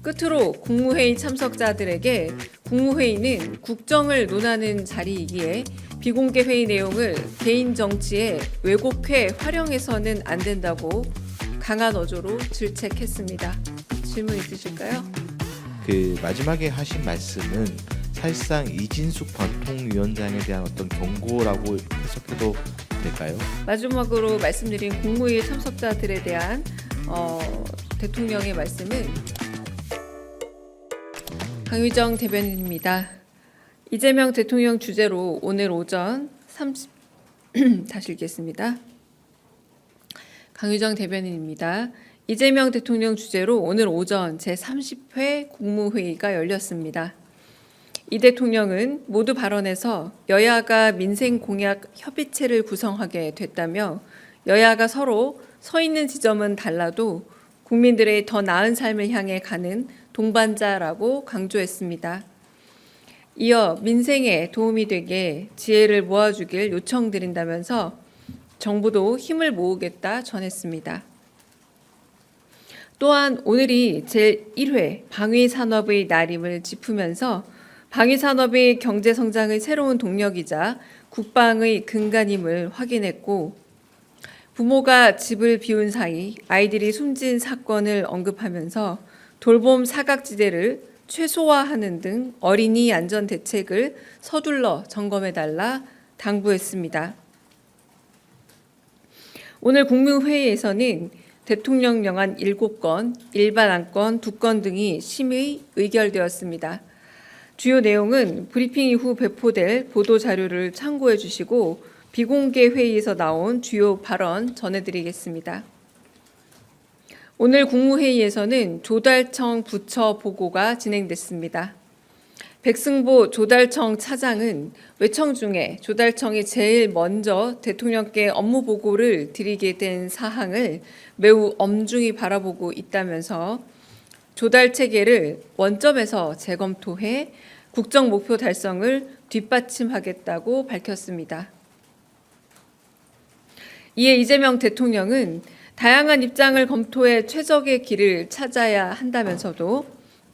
끝으로 국무회의 참석자들에게 국무회의는 국정을 논하는 자리이기에 비공개 회의 내용을 개인 정치에 왜곡해 활용해서는 안 된다고 강한 어조로 질책했습니다. 질문 있으실까요? 마지막에 하신 말씀은 사실상 이진숙 방통위원장에 대한 어떤 경고라고 해석해도 될까요? 마지막으로 말씀드린 국무회의 참석자들에 대한 대통령의 말씀은 강유정 대변인입니다. 이재명 대통령 주재로 오늘 오전 다시 읽겠습니다. 강유정 대변인입니다. 이재명 대통령 주재로 오늘 오전 제30회 국무회의가 열렸습니다. 이 대통령은 모두 발언에서 여야가 민생 공약 협의체를 구성하게 됐다며 여야가 서로 서 있는 지점은 달라도 국민들의 더 나은 삶을 향해 가는 동반자라고 강조했습니다. 이어 민생에 도움이 되게 지혜를 모아주길 요청드린다면서 정부도 힘을 모으겠다 전했습니다. 또한 오늘이 제1회 방위산업의 날임을 짚으면서 방위산업의 경제성장의 새로운 동력이자 국방의 근간임을 확인했고 부모가 집을 비운 사이 아이들이 숨진 사건을 언급하면서 돌봄 사각지대를 최소화하는 등 어린이 안전 대책을 서둘러 점검해달라 당부했습니다. 오늘 국무회의에서는 대통령 명안 7건, 일반 안건 2건 등이 심의 의결되었습니다. 주요 내용은 브리핑 이후 배포될 보도자료를 참고해 주시고 비공개 회의에서 나온 주요 발언 전해드리겠습니다. 오늘 국무회의에서는 조달청 부처 보고가 진행됐습니다. 백승보 조달청 차장은 외청 중에 조달청이 제일 먼저 대통령께 업무 보고를 드리게 된 사항을 매우 엄중히 바라보고 있다면서 조달 체계를 원점에서 재검토해 국정 목표 달성을 뒷받침하겠다고 밝혔습니다. 이에 이재명 대통령은 다양한 입장을 검토해 최적의 길을 찾아야 한다면서도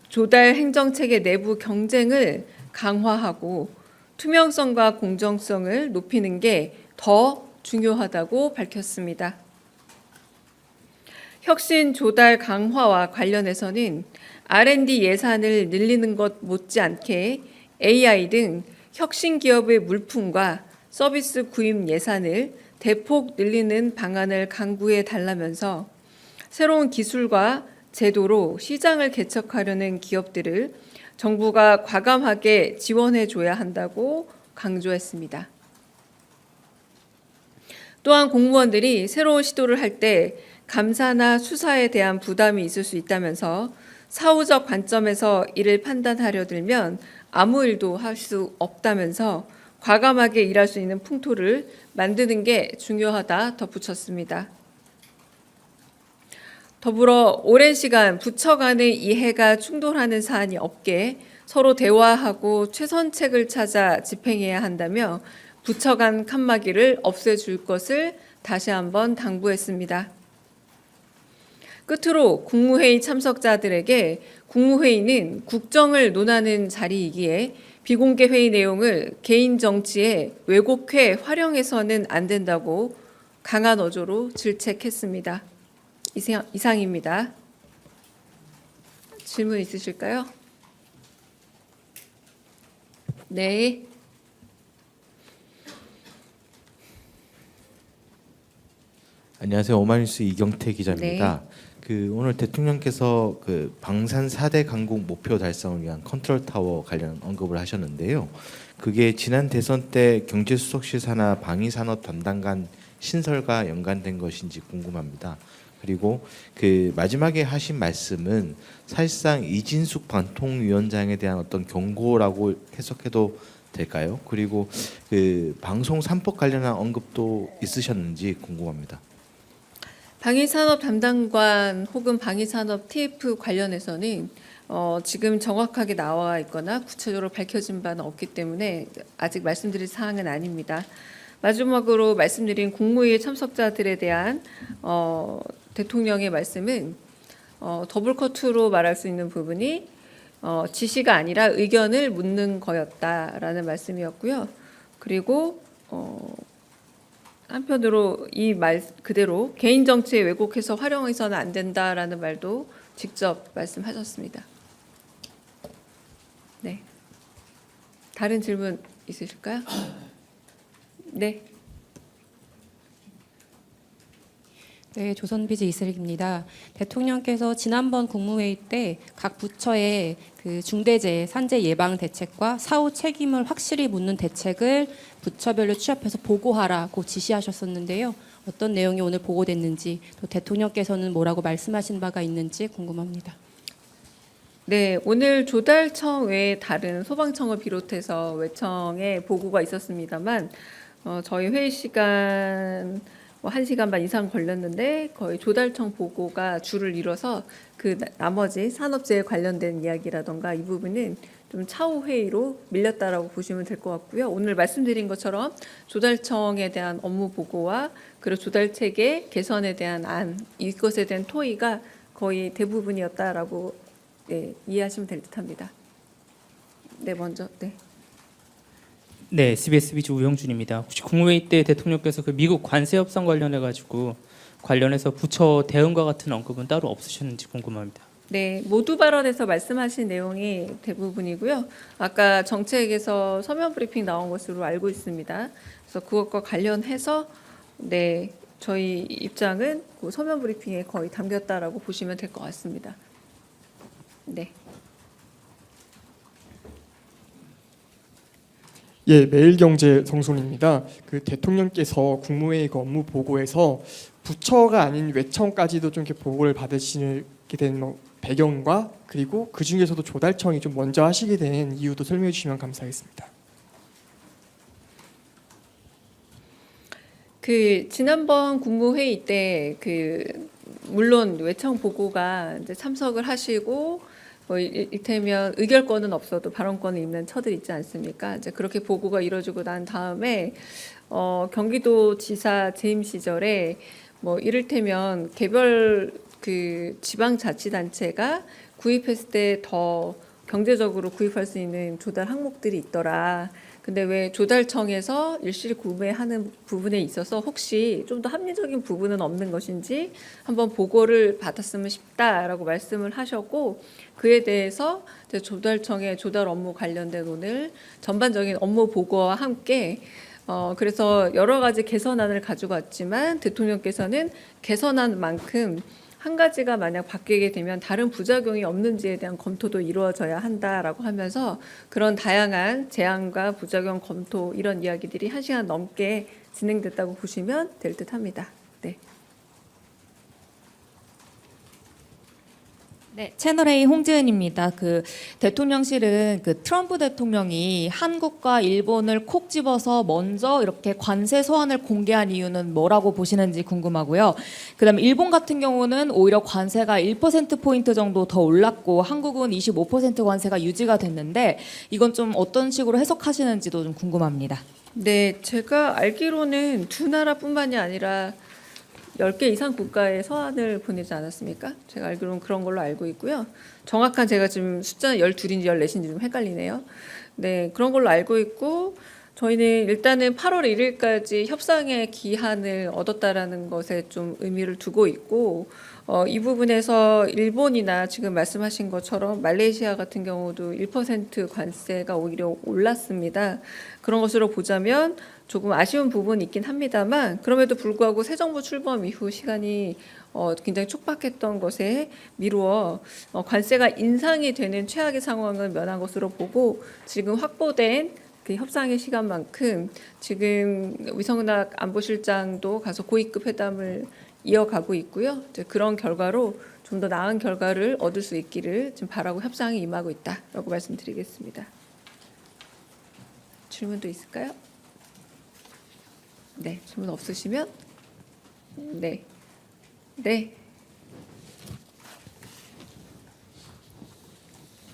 조달 행정체계 내부 경쟁을 강화하고 투명성과 공정성을 높이는 게 더 중요하다고 밝혔습니다. 혁신 조달 강화와 관련해서는 R&D 예산을 늘리는 것 못지않게 AI 등 혁신 기업의 물품과 서비스 구입 예산을 대폭 늘리는 방안을 강구해 달라면서 새로운 기술과 제도로 시장을 개척하려는 기업들을 정부가 과감하게 지원해 줘야 한다고 강조했습니다. 또한 공무원들이 새로운 시도를 할 때 감사나 수사에 대한 부담이 있을 수 있다면서 사후적 관점에서 이를 판단하려 들면 아무 일도 할 수 없다면서 과감하게 일할 수 있는 풍토를 만드는 게 중요하다 덧붙였습니다. 더불어 오랜 시간 부처 간의 이해가 충돌하는 사안이 없게 서로 대화하고 최선책을 찾아 집행해야 한다며 부처 간 칸막이를 없애줄 것을 다시 한번 당부했습니다. 끝으로 국무회의 참석자들에게 국무회의는 국정을 논하는 자리이기에 비공개 회의 내용을 개인 정치에 왜곡해 활용해서는 안 된다고 강한 어조로 질책했습니다. 이상입니다. 질문 있으실까요? 네. 안녕하세요. 오마이뉴스 이경태 기자입니다. 오늘 대통령께서 방산 4대 강국 목표 달성을 위한 컨트롤 타워 관련 언급을 하셨는데요. 그게 지난 대선 때 경제수석실 산하 방위산업 담당관 신설과 연관된 것인지 궁금합니다. 그리고 마지막에 하신 말씀은 사실상 이진숙 방통위원장에 대한 어떤 경고라고 해석해도 될까요? 그리고 방송 3법 관련한 언급도 있으셨는지 궁금합니다. 방위산업 담당관 혹은 방위산업 TF 관련해서는 지금 정확하게 나와 있거나 구체적으로 밝혀진 바는 없기 때문에 아직 말씀드릴 사항은 아닙니다. 마지막으로 말씀드린 국무회의 참석자들에 대한 대통령의 말씀은 더블 커트로 말할 수 있는 부분이 지시가 아니라 의견을 묻는 거였다라는 말씀이었고요. 그리고 한편으로 이 말 그대로 개인 정치에 왜곡해서 활용해서는 안 된다라는 말도 직접 말씀하셨습니다. 네. 다른 질문 있으실까요? 네. 네, 조선비즈 이슬익입니다. 대통령께서 지난번 국무회의 때 각 부처에 그 중대재해 산재 예방 대책과 사후 책임을 확실히 묻는 대책을 부처별로 취합해서 보고하라고 지시하셨었는데요. 어떤 내용이 오늘 보고됐는지, 또 대통령께서는 뭐라고 말씀하신 바가 있는지 궁금합니다. 네, 오늘 조달청 외에 다른 소방청을 비롯해서 외청에 보고가 있었습니다만 저희 회의 시간 1시간 반 이상 걸렸는데 거의 조달청 보고가 줄을 이뤄서 그 나머지 산업재해 관련된 이야기라던가 이 부분은 좀 차후 회의로 밀렸다라고 보시면 될 것 같고요. 오늘 말씀드린 것처럼 조달청에 대한 업무 보고와 그리고 조달체계 개선에 대한 안, 이것에 대한 토의가 거의 대부분이었다라고 이해하시면 될 듯합니다. 네, 먼저 네. 네, SBS 비즈 우영준입니다. 혹시 국무회의 때 대통령께서 그 미국 관세 협상 관련해 가지고 관련해서 부처 대응과 같은 언급은 따로 없으셨는지 궁금합니다. 네, 모두 발언에서 말씀하신 내용이 대부분이고요. 아까 정책에서 서면 브리핑 나온 것으로 알고 있습니다. 그래서 그것과 관련해서 네, 저희 입장은 그 서면 브리핑에 거의 담겼다라고 보시면 될 것 같습니다. 네. 예, 매일경제 정송입니다. 그 대통령께서 국무회의 그 업무 보고에서 부처가 아닌 외청까지도 좀 이렇게 보고를 받으시게 된 배경과 그리고 그 중에서도 조달청이 좀 먼저 하시게 된 이유도 설명해 주시면 감사하겠습니다. 그 지난번 국무회의 때 물론 외청 보고가 이제 참석을 하시고 이를테면 의결권은 없어도 발언권은 있는 처들 있지 않습니까? 이제 그렇게 보고가 이루어지고 난 다음에 경기도지사 재임 시절에 이를테면 개별 그 지방자치단체가 구입했을 때 더 경제적으로 구입할 수 있는 조달 항목들이 있더라. 근데 왜 조달청에서 일실 구매하는 부분에 있어서 혹시 좀 더 합리적인 부분은 없는 것인지 한번 보고를 받았으면 싶다라고 말씀을 하셨고 그에 대해서 조달청의 조달 업무 관련된 오늘 전반적인 업무 보고와 함께 그래서 여러 가지 개선안을 가지고 왔지만 대통령께서는 개선안 만큼 한 가지가 만약 바뀌게 되면 다른 부작용이 없는지에 대한 검토도 이루어져야 한다라고 하면서 그런 다양한 제안과 부작용 검토 이런 이야기들이 1시간 넘게 진행됐다고 보시면 될 듯합니다. 네. 네, 채널A 홍지은입니다. 그 대통령실은 그 트럼프 대통령이 한국과 일본을 콕 집어서 먼저 이렇게 관세 소환을 공개한 이유는 뭐라고 보시는지 궁금하고요. 그다음에 일본 같은 경우는 오히려 관세가 1%포인트 정도 더 올랐고 한국은 25% 관세가 유지가 됐는데 이건 좀 어떤 식으로 해석하시는지도 좀 궁금합니다. 네, 제가 알기로는 두 나라뿐만이 아니라 10개 이상 국가에 서한을 보내지 않았습니까? 제가 알기로는 그런 걸로 알고 있고요. 정확한 제가 지금 숫자는 12인지 14인지 좀 헷갈리네요. 네, 그런 걸로 알고 있고 저희는 일단은 8월 1일까지 협상의 기한을 얻었다라는 것에 좀 의미를 두고 있고 이 부분에서 일본이나 지금 말씀하신 것처럼 말레이시아 같은 경우도 1% 관세가 오히려 올랐습니다. 그런 것으로 보자면 조금 아쉬운 부분이 있긴 합니다만 그럼에도 불구하고 새 정부 출범 이후 시간이 굉장히 촉박했던 것에 미루어 관세가 인상이 되는 최악의 상황을 면한 것으로 보고 지금 확보된 그 협상의 시간만큼 지금 위성락 안보실장도 가서 고위급 회담을 이어가고 있고요. 이제 그런 결과로 좀 더 나은 결과를 얻을 수 있기를 지금 바라고 협상에 임하고 있다라고 말씀드리겠습니다. 질문도 있을까요? 네, 질문 없으시면 네.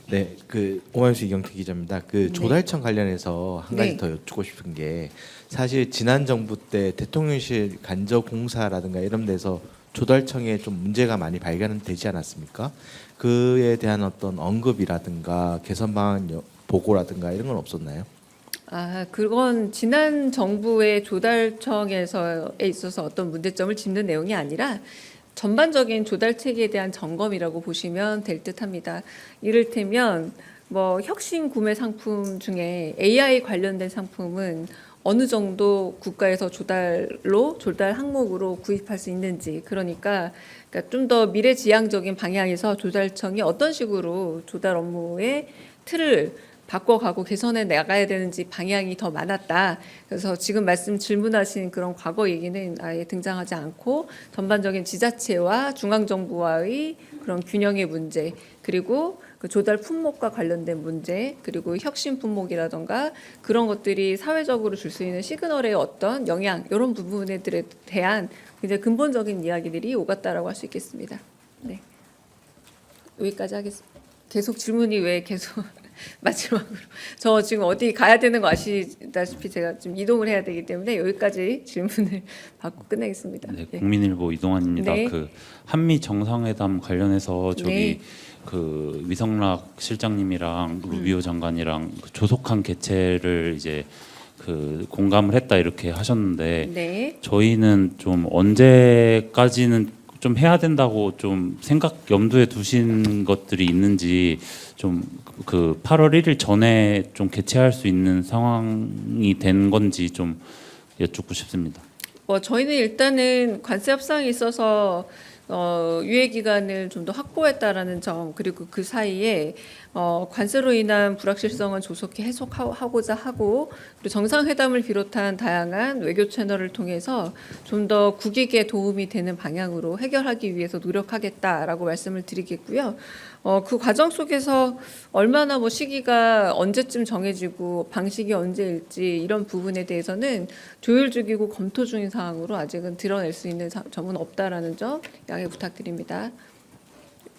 네, 그 오마이뉴스 이경태 기자입니다. 그 조달청 관련해서 한 가지 네. 더 여쭙고 싶은 게 사실 지난 정부 때 대통령실 간접 공사라든가 이런 데서 조달청에 좀 문제가 많이 발견되지 않았습니까? 그에 대한 어떤 언급이라든가 개선 방안 보고라든가 이런 건 없었나요? 그건 지난 정부의 조달청에서에 있어서 어떤 문제점을 짚는 내용이 아니라 전반적인 조달 체계에 대한 점검이라고 보시면 될 듯합니다. 이를테면 뭐 혁신 구매 상품 중에 AI 관련된 상품은 어느 정도 국가에서 조달 항목으로 구입할 수 있는지, 그러니까 좀 더 미래지향적인 방향에서 조달청이 어떤 식으로 조달 업무의 틀을 바꿔가고 개선해 나가야 되는지 방향이 더 많았다. 그래서 지금 질문하신 그런 과거 얘기는 아예 등장하지 않고 전반적인 지자체와 중앙정부와의 그런 균형의 문제, 그리고 그 조달 품목과 관련된 문제, 그리고 혁신 품목이라던가 그런 것들이 사회적으로 줄 수 있는 시그널의 어떤 영향, 이런 부분들에 대한 굉장히 근본적인 이야기들이 오갔다라고 할 수 있겠습니다. 네, 여기까지 하겠습니다. 계속 질문이 왜 계속 마지막으로 저 지금 어디 가야 되는 거 아시다시피 제가 좀 이동을 해야 되기 때문에 여기까지 질문을 받고 끝내겠습니다. 네, 네. 국민일보 이동환입니다. 네. 그 한미 정상회담 관련해서 저기 네. 그 위성락 실장님이랑 루비오 장관이랑 그 조속한 개최를 이제 그 공감을 했다 이렇게 하셨는데 네. 저희는 좀 언제까지는 좀 해야 된다고 좀 염두에 두신 것들이 있는지 좀 그 8월 1일 전에 좀 개최할 수 있는 상황이 된 건지 좀 여쭙고 싶습니다. 저희는 일단은 관세 협상에 있어서 유예 기간을 좀 더 확보했다라는 점, 그리고 그 사이에 관세로 인한 불확실성은 조속히 해소하고자 하고, 그리고 정상회담을 비롯한 다양한 외교 채널을 통해서 좀 더 국익에 도움이 되는 방향으로 해결하기 위해서 노력하겠다라고 말씀을 드리겠고요. 그 과정 속에서 얼마나 시기가 언제쯤 정해지고 방식이 언제일지 이런 부분에 대해서는 조율 중이고 검토 중인 사항으로 아직은 드러낼 수 있는 점은 없다라는 점 양해 부탁드립니다.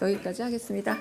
여기까지 하겠습니다.